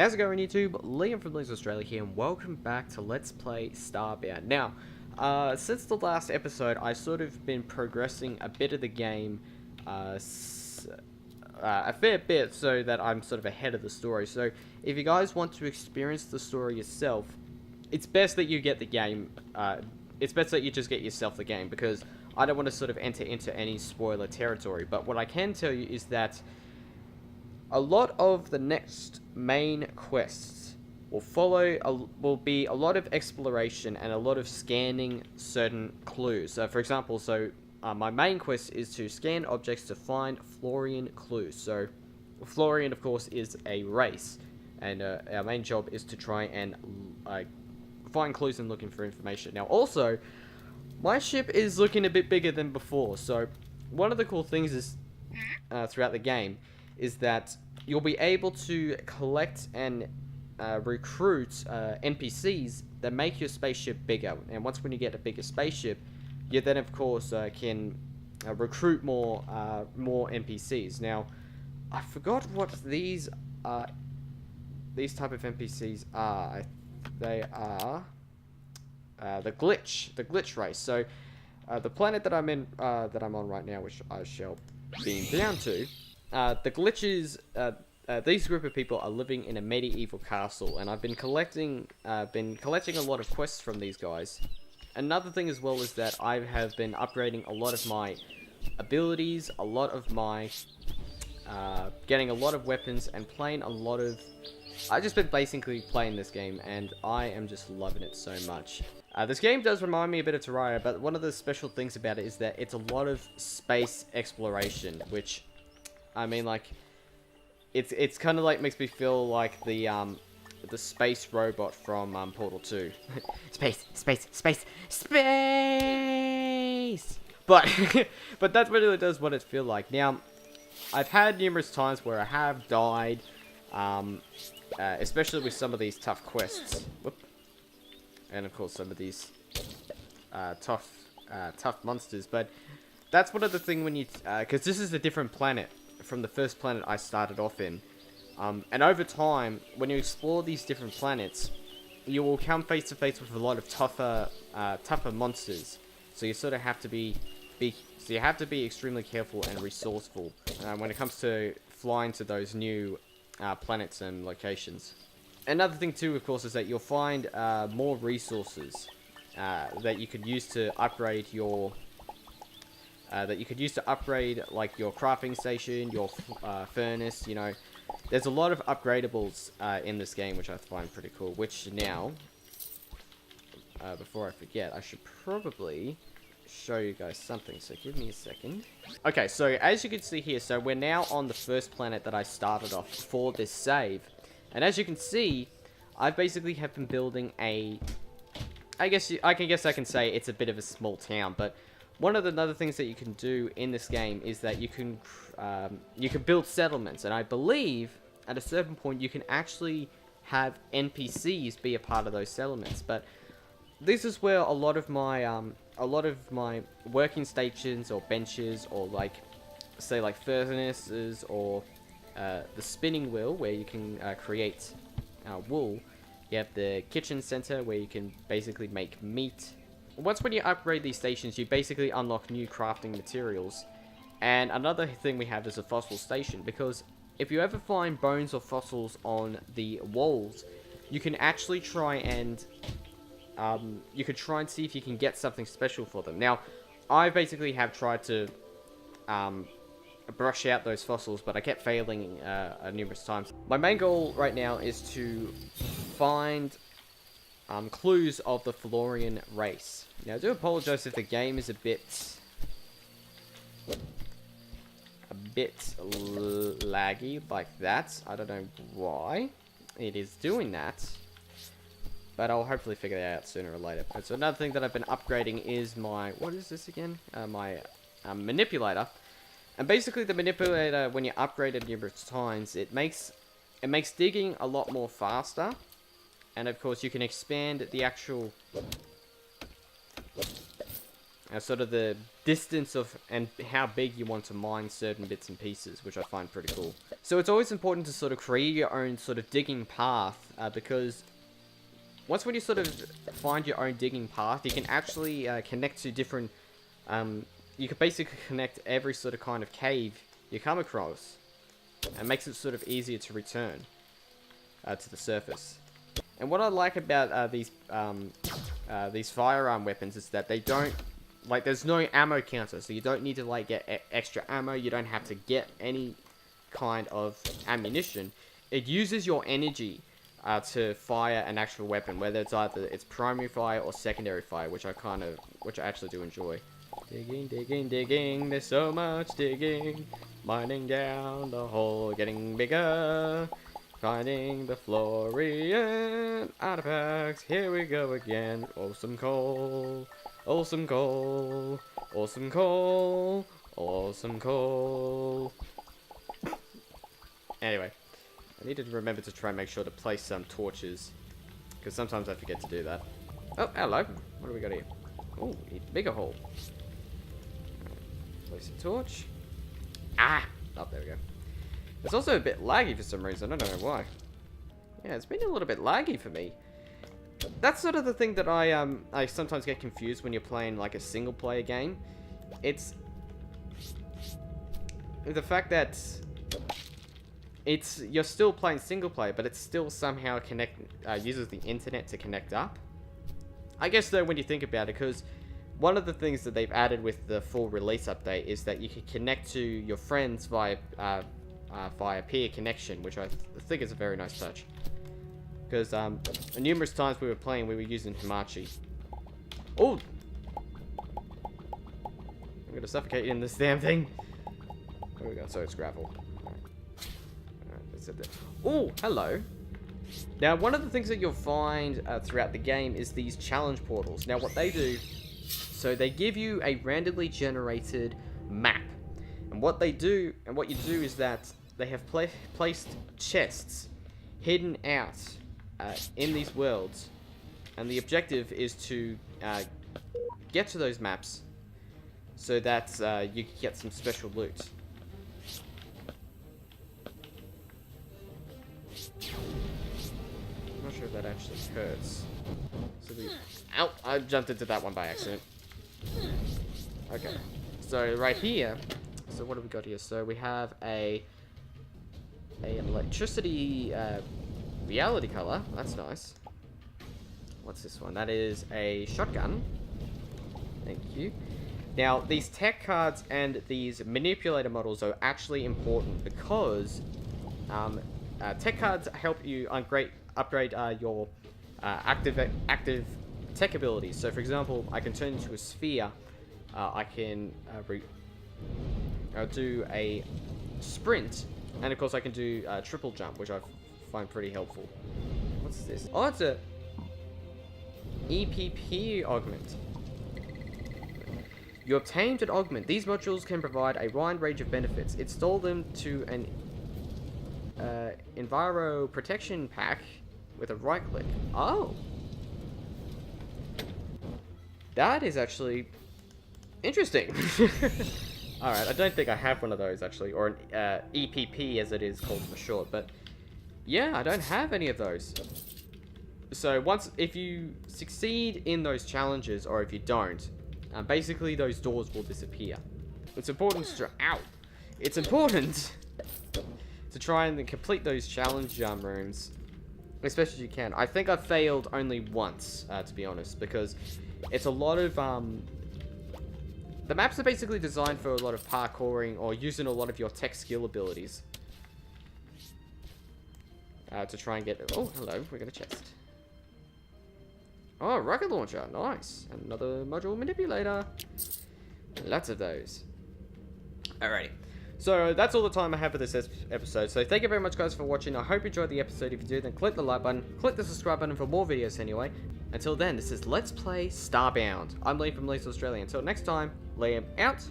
How's it going, YouTube? Liam from Liam's Australia here, and welcome back to Let's Play Starbound. Now, since the last episode, I've sort of been progressing a bit of the game, a fair bit, so that I'm sort of ahead of the story. So, if you guys want to experience the story yourself, it's best that you get the game, it's best that you just get yourself the game, because I don't want to sort of enter into any spoiler territory. But what I can tell you is that a lot of the next main quests will be a lot of exploration and a lot of scanning certain clues. So, for example, my main quest is to scan objects to find Florian clues. So, Florian, of course, is a race, and our main job is to try and find clues and looking for information. Now, also, my ship is looking a bit bigger than before. So, one of the cool things is throughout the game is that you'll be able to collect and recruit NPCs that make your spaceship bigger. And when you get a bigger spaceship, you then of course can recruit more NPCs. Now, I forgot what these type of NPCs are. They are the glitch race. So the planet that I'm on right now, which I shall beam down to. The glitches, these group of people are living in a medieval castle, and I've been collecting a lot of quests from these guys. Another thing as well is that I have been upgrading a lot of my abilities, a lot of my, getting a lot of weapons, and playing a lot of... I've just been basically playing this game, and I am just loving it so much. This game does remind me a bit of Terraria, but one of the special things about it is that it's a lot of space exploration, which... I mean, like, it's kind of like makes me feel like the space robot from Portal 2. Space. But but that's what it does. What it feel like. Now, I've had numerous times where I have died, especially with some of these tough quests. Whoop. And of course, some of these tough monsters. But that's one of the things when you, because this is a different planet from the first planet I started off in, and over time, when you explore these different planets, you will come face to face with a lot of tougher monsters. So you sort of have to be extremely careful and resourceful when it comes to flying to those new planets and locations. Another thing too, of course, is that you'll find more resources that you could use to upgrade your. Like your crafting station, your furnace, you know. There's a lot of upgradables in this game, which I find pretty cool. Which now, before I forget, I should probably show you guys something. So give me a second. Okay, so as you can see here, so we're now on the first planet that I started off for this save. And as you can see, I basically have been building a... I guess I can say it's a bit of a small town, but... One of the other things that you can do in this game is that you can build settlements, and I believe at a certain point you can actually have NPCs be a part of those settlements. But this is where a lot of my working stations or benches, or like say like furnaces, or the spinning wheel where you can create wool. You have the kitchen center where you can basically make meat. When you upgrade these stations, you basically unlock new crafting materials. And another thing we have is a fossil station, because if you ever find bones or fossils on the walls, you can actually try and see if you can get something special for them. Now, I basically have tried to brush out those fossils, but I kept failing numerous times. My main goal right now is to find clues of the Florian race. Now, I do apologize if the game is a bit laggy like that. I don't know why it is doing that, but I'll hopefully figure that out sooner or later. So another thing that I've been upgrading is my, what is this again? My manipulator. And basically the manipulator, when you upgrade it numerous times, it makes digging a lot more faster. And of course, you can expand the actual sort of the distance of and how big you want to mine certain bits and pieces, which I find pretty cool. So it's always important to sort of create your own sort of digging path, because once when you sort of find your own digging path, you can actually connect to different, you can basically connect every sort of kind of cave you come across. It makes it sort of easier to return to the surface. And what I like about these firearm weapons is that they don't, like, there's no ammo counter, so you don't need to, like, get extra ammo. You don't have to get any kind of ammunition. It uses your energy to fire an actual weapon, whether it's either it's primary fire or secondary fire, which I actually do enjoy. Digging, digging, digging, there's so much digging. Mining down the hole, getting bigger. Finding the Florian artifacts, here we go again. Awesome coal, awesome coal, awesome coal, awesome coal. Anyway, I need to remember to try and make sure to place some torches, because sometimes I forget to do that. Oh, hello. What do we got here? Oh, bigger hole. Place a torch. Ah! Oh, there we go. It's also a bit laggy for some reason. I don't know why. Yeah, it's been a little bit laggy for me. That's sort of the thing that I sometimes get confused when you're playing like a single player game. It's the fact that you're still playing single player, but it's still somehow uses the internet to connect up. I guess though, when you think about it, because one of the things that they've added with the full release update is that you can connect to your friends via peer connection, which I think is a very nice touch. Because numerous times we were playing, we were using Hamachi. Oh! I'm gonna suffocate in this damn thing. There we go. So it's gravel. Oh, hello. Now, one of the things that you'll find throughout the game is these challenge portals. Now, what they do, so they give you a randomly generated map. And what you do is that they have placed chests hidden out in these worlds. And the objective is to get to those maps so that you can get some special loot. I'm not sure if that actually hurts. So ow! I jumped into that one by accident. Okay. So right here. So what have we got here? So we have an electricity reality color. That's nice. What's this one? That is a shotgun. Thank you. Now, these tech cards and these manipulator models are actually important because tech cards help you upgrade your active tech abilities. So, for example, I can turn into a sphere. I can do a sprint, and of course, I can do a triple jump, which I find pretty helpful. What's this? Oh, it's a EPP augment. You obtained an augment. These modules can provide a wide range of benefits. Install them to an Enviro protection pack with a right click. Oh! That is actually interesting. Alright, I don't think I have one of those actually, or an EPP as it is called for short, but yeah, I don't have any of those. So if you succeed in those challenges, or if you don't, basically those doors will disappear. It's important to try and complete those challenge rooms as best as you can. I think I've failed only once, to be honest, because it's a lot of the maps are basically designed for a lot of parkouring or using a lot of your tech skill abilities to try and get. Oh, hello, we got a chest. Oh, rocket launcher, nice. Another module manipulator. Lots of those. Alrighty. So that's all the time I have for this episode. So thank you very much, guys, for watching. I hope you enjoyed the episode. If you did, then click the like button. Click the subscribe button for more videos anyway. Until then, this is Let's Play Starbound. I'm Liam from Liam Australia. Until next time, Liam out.